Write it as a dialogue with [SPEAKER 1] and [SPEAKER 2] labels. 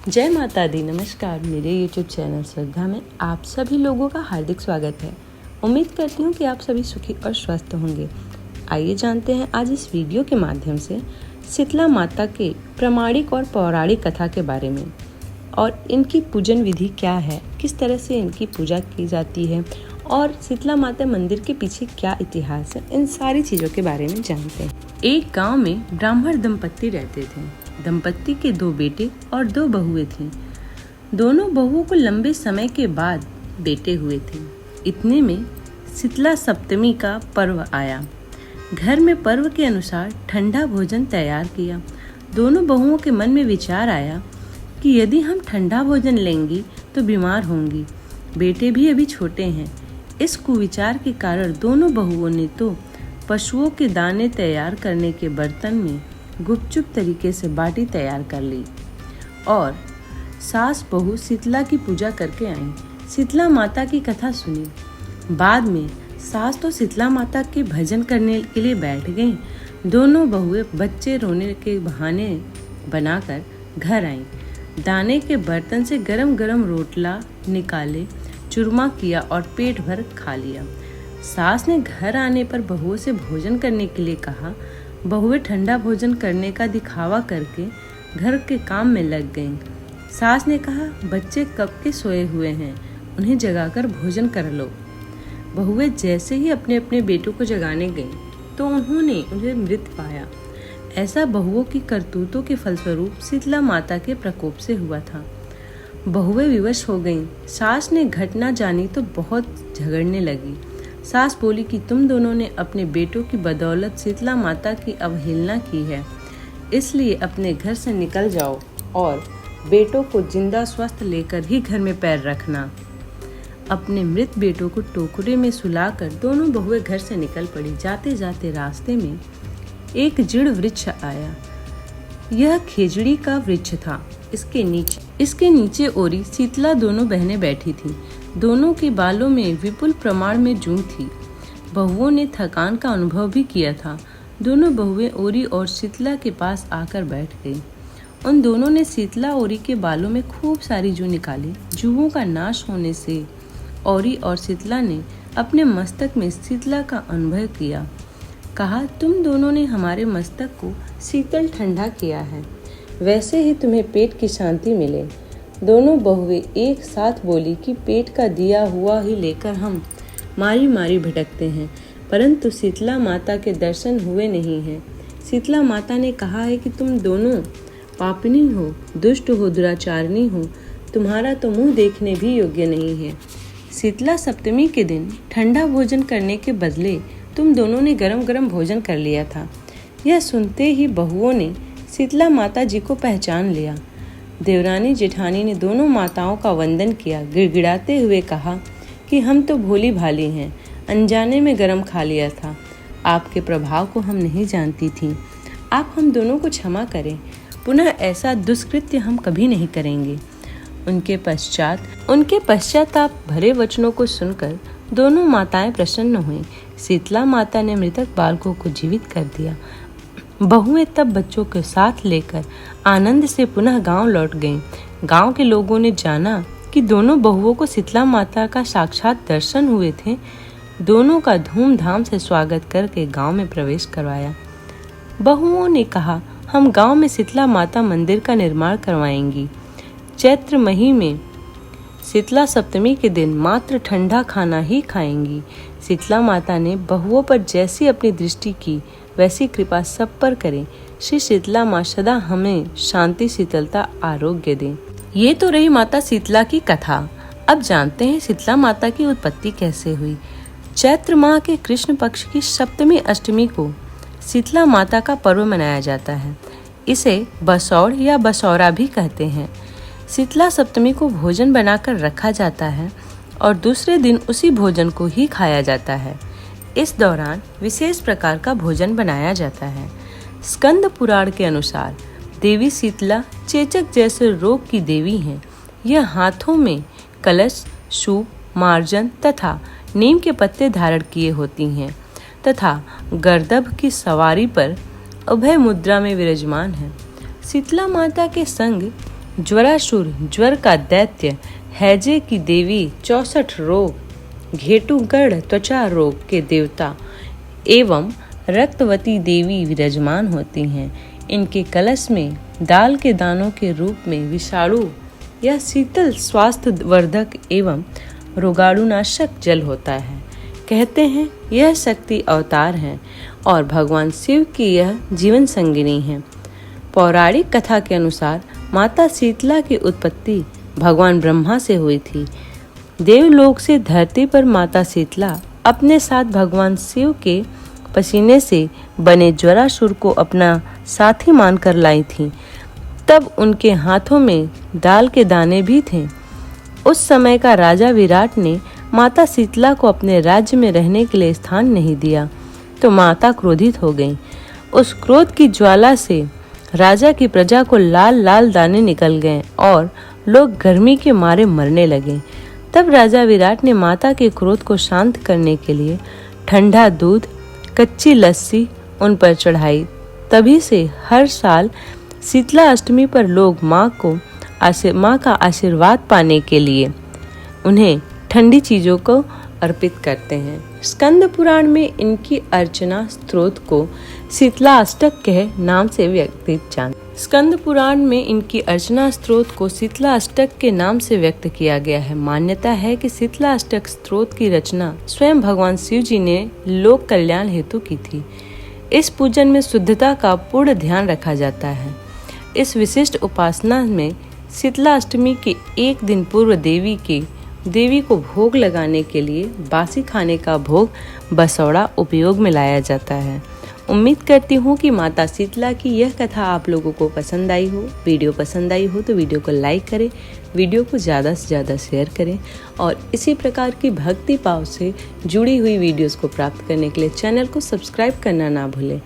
[SPEAKER 1] जय माता दी। नमस्कार। मेरे YouTube चैनल श्रद्धा में आप सभी लोगों का हार्दिक स्वागत है। उम्मीद करती हूँ कि आप सभी सुखी और स्वस्थ होंगे। आइए जानते हैं आज इस वीडियो के माध्यम से शीतला माता के प्रामाणिक और पौराणिक कथा के बारे में और इनकी पूजन विधि क्या है, किस तरह से इनकी पूजा की जाती है और शीतला माता मंदिर के पीछे क्या इतिहास है, इन सारी चीज़ों के बारे में जानते हैं। एक गांव में ब्राह्मण दंपत्ति रहते थे। दंपत्ति के 2 बेटे और 2 बहुएं थीं। दोनों बहुओं को लंबे समय के बाद बेटे हुए थे। इतने में शीतला सप्तमी का पर्व आया। घर में पर्व के अनुसार ठंडा भोजन तैयार किया। दोनों बहुओं के मन में विचार आया कि यदि हम ठंडा भोजन लेंगी तो बीमार होंगी। बेटे भी अभी छोटे हैं। इस कुविचार के कारण दोनों बहुओं ने तो पशुओं के दाने तैयार करने के बर्तन में गुपचुप तरीके से बाटी तैयार कर ली और सास बहू शीतला की पूजा करके आईं। शीतला माता की कथा सुनी। बाद में सास तो शीतला माता के भजन करने के लिए बैठ गईं। दोनों बहुएं बच्चे रोने के बहाने बनाकर घर आईं। दाने के बर्तन से गरम गरम रोटला निकाले, चूरमा किया और पेट भर खा लिया। सास ने घर आने पर बहुओं से भोजन करने के लिए कहा। बहुएं ठंडा भोजन करने का दिखावा करके घर के काम में लग गईं। सास ने कहा, बच्चे कब के सोए हुए हैं, उन्हें जगाकर भोजन कर लो। बहुएं जैसे ही अपने अपने बेटों को जगाने गईं तो उन्होंने उन्हें मृत पाया। ऐसा बहुओं की करतूतों के फलस्वरूप शीतला माता के प्रकोप से हुआ था। बहुएं विवश हो गईं। सास ने घटना जानी तो बहुत झगड़ने लगी। सास बोली कि तुम दोनों ने अपने बेटों की बदौलत शीतला माता की अवहेलना की है, इसलिए अपने घर से निकल जाओ और बेटों को जिंदा स्वस्थ लेकर ही घर में पैर रखना। अपने मृत बेटों को टोकरे में सुलाकर दोनों बहुएं घर से निकल पड़ी। जाते जाते रास्ते में एक जीर्ण वृक्ष आया। यह खेजड़ी का वृक्ष था। इसके नीचे ओरी शीतला दोनों बहनें बैठी थीं। दोनों के बालों में विपुल प्रमाण में जूं थी। बहुओं ने थकान का अनुभव भी किया था। दोनों बहुएं ओरी और शीतला के पास आकर बैठ गईं। उन दोनों ने शीतला ओरी के बालों में खूब सारी जूं निकाली। जूओं का नाश होने से ओरी और शीतला ने अपने मस्तक में शीतला का अनुभव किया। कहा, तुम दोनों ने हमारे मस्तक को शीतल ठंडा किया है, वैसे ही तुम्हें पेट की शांति मिले। दोनों बहुएं एक साथ बोली कि पेट का दिया हुआ ही लेकर हम मारी मारी भटकते हैं, परंतु शीतला माता के दर्शन हुए नहीं हैं। शीतला माता ने कहा है कि तुम दोनों पापिनी हो, दुष्ट हो, दुराचारिणी हो, तुम्हारा तो मुंह देखने भी योग्य नहीं है। शीतला सप्तमी के दिन ठंडा भोजन करने के बदले तुम दोनों ने गरम गरम भोजन कर लिया था। यह सुनते ही बहुओं ने शीतला माता जी को पहचान लिया। देवरानी जेठानी ने दोनों माताओं का वंदन किया। गिड़गिड़ाते हुए कहा कि हम तो भोली भाली हैं, अनजाने में गरम खा लिया था। आपके प्रभाव को हम नहीं जानती थीं। आप हम दोनों को क्षमा करें। पुनः ऐसा दुष्कृत्य हम कभी नहीं करेंगे। उनके पश्चाताप भरे वचनों को सुनकर दोनों माताएं प्रसन्न हुईं। शीतला माता ने मृतक बालकों को जीवित कर दिया। बहुएं तब बच्चों के साथ लेकर आनंद से पुनः गांव लौट गईं। गांव के लोगों ने जाना कि दोनों बहुओं को शीतला माता का साक्षात दर्शन हुए थे। दोनों का धूमधाम से स्वागत करके गांव में प्रवेश करवाया। बहुओं ने कहा, हम गांव में शीतला माता मंदिर का निर्माण करवाएंगी। चैत्र महीने में शीतला सप्तमी के दिन मात्र ठंडा खाना ही खाएंगी। शीतला माता ने बहुओं पर जैसी अपनी दृष्टि की वैसी कृपा सब पर करें। श्री शीतला माँ सदा हमें शांति, शीतलता, आरोग्य दें। ये तो रही माता शीतला की कथा। अब जानते हैं शीतला माता की उत्पत्ति कैसे हुई। चैत्र माह के कृष्ण पक्ष की सप्तमी अष्टमी को शीतला माता का पर्व मनाया जाता है। इसे बसौड़ या बसौरा भी कहते हैं। शीतला सप्तमी को भोजन बनाकर रखा जाता है और दूसरे दिन उसी भोजन को ही खाया जाता है। इस दौरान विशेष प्रकार का भोजन बनाया जाता है। स्कंद पुराण के अनुसार देवी शीतला चेचक जैसे रोग की देवी हैं। यह हाथों में कलश, सूप, मार्जन तथा नीम के पत्ते धारण किए होती हैं तथा गर्दभ की सवारी पर अभय मुद्रा में विराजमान है। शीतला माता के संग ज्वरासुर ज्वर का दैत्य, हैजे की देवी 64 रोग, घेटुगढ़ त्वचा रोग के देवता एवं रक्तवती देवी विराजमान होती हैं। इनके कलश में दाल के दानों के रूप में विषाणु या शीतल स्वास्थ्य वर्धक एवं रोगाणुनाशक जल होता है। कहते हैं यह शक्ति अवतार है और भगवान शिव की यह जीवन संगिनी है। पौराणिक कथा के अनुसार माता शीतला की उत्पत्ति भगवान ब्रह्मा से हुई थी। देवलोक से धरती पर माता शीतला अपने साथ भगवान शिव के पसीने से बने ज्वरासुर को अपना साथी मानकर लाई थी। तब उनके हाथों में दाल के दाने भी थे। उस समय का राजा विराट ने माता शीतला को अपने राज्य में रहने के लिए स्थान नहीं दिया तो माता क्रोधित हो गईं। उस क्रोध की ज्वाला से राजा की प्रजा को लाल लाल दाने निकल गए और लोग गर्मी के मारे मरने लगे। तब राजा विराट ने माता के क्रोध को शांत करने के लिए ठंडा दूध, कच्ची लस्सी उन पर चढ़ाई। तभी से हर साल शीतला अष्टमी पर लोग माँ का आशीर्वाद पाने के लिए उन्हें ठंडी चीजों को अर्पित करते हैं। स्कंद पुराण में इनकी अर्चना स्तोत्र को शीतला अष्टक के नाम से व्यक्त किया गया है। मान्यता है कि शीतला अष्टक स्तोत्र की रचना स्वयं भगवान शिव जी ने लोक कल्याण हेतु की थी। इस पूजन में शुद्धता का पूर्ण ध्यान रखा जाता है। इस विशिष्ट उपासना में शीतला अष्टमी के एक दिन पूर्व देवी को भोग लगाने के लिए बासी खाने का भोग बसौड़ा उपयोग में लाया जाता है। उम्मीद करती हूँ कि माता शीतला की यह कथा आप लोगों को पसंद आई हो। वीडियो पसंद आई हो तो वीडियो को लाइक करें, वीडियो को ज़्यादा से ज़्यादा शेयर करें और इसी प्रकार की भक्ति भाव से जुड़ी हुई वीडियोस को प्राप्त करने के लिए चैनल को सब्सक्राइब करना ना भूलें।